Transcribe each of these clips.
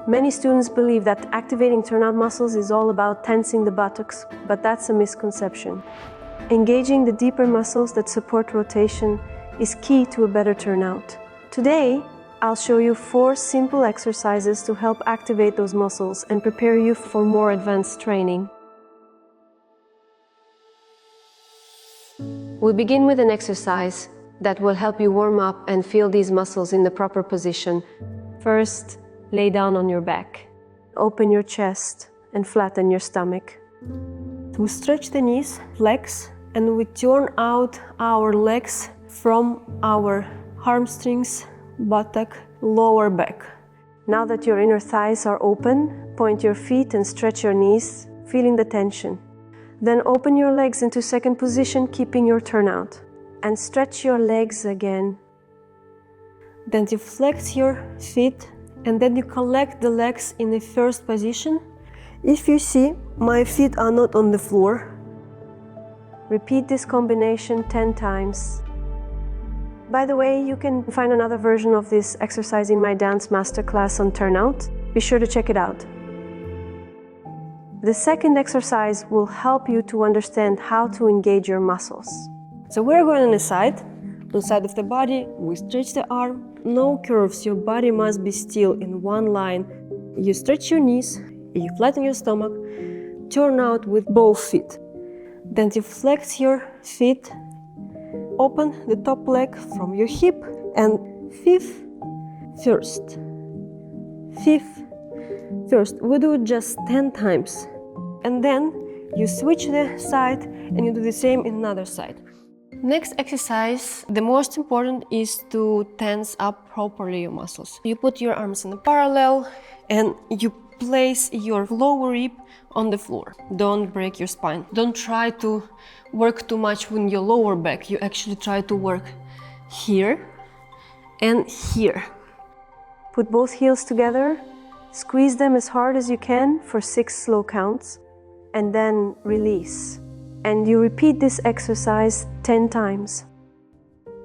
Many students believe that activating turnout muscles is all about tensing the buttocks, but that's a misconception. Engaging the deeper muscles that support rotation is key to a better turnout. Today, I'll show you 4 simple exercises to help activate those muscles and prepare you for more advanced training. We begin with an exercise that will help you warm up and feel these muscles in the proper position. First, lay down on your back. Open your chest and flatten your stomach. We stretch the knees, legs, and we turn out our legs from our hamstrings, buttock, lower back. Now that your inner thighs are open, point your feet and stretch your knees, feeling the tension. Then open your legs into second position, keeping your turnout. And stretch your legs again. Then you flex your feet and then you collect the legs in the first position. If you see, my feet are not on the floor. Repeat this combination 10 times. By the way, you can find another version of this exercise in my Dance Masterclass on Turnout. Be sure to check it out. The second exercise will help you to understand how to engage your muscles. So we're going on the side of the body, we stretch the arm, no curves, your body must be still in one line. You stretch your knees, you flatten your stomach, turn out with both feet. Then you flex your feet, open the top leg from your hip, and fifth, first. We do it just 10 times. And then you switch the side and you do the same in another side. Next exercise, the most important is to tense up properly your muscles. You put your arms in a parallel and you place your lower rib on the floor. Don't break your spine. Don't try to work too much with your lower back. You actually try to work here and here. Put both heels together, squeeze them as hard as you can for 6 slow counts, and then release. And you repeat this exercise 10 times.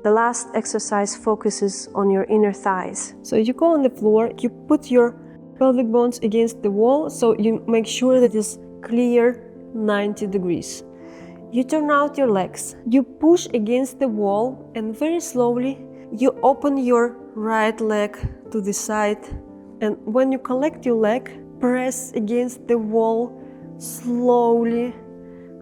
The last exercise focuses on your inner thighs. So you go on the floor, you put your pelvic bones against the wall, so you make sure that it's clear 90 degrees. You turn out your legs, you push against the wall, and very slowly you open your right leg to the side. And when you collect your leg, press against the wall slowly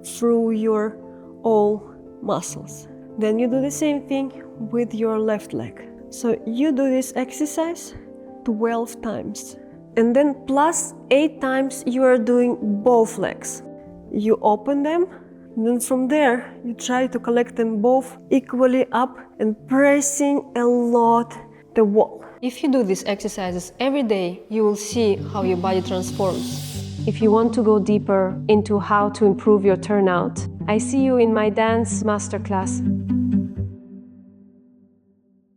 through your all muscles. Then you do the same thing with your left leg. So you do this exercise 12 times. And then plus 8 times you are doing both legs. You open them, and then from there you try to collect them both equally up and pressing a lot the wall. If you do these exercises every day, you will see how your body transforms. If you want to go deeper into how to improve your turnout, I see you in my Dance Masterclass.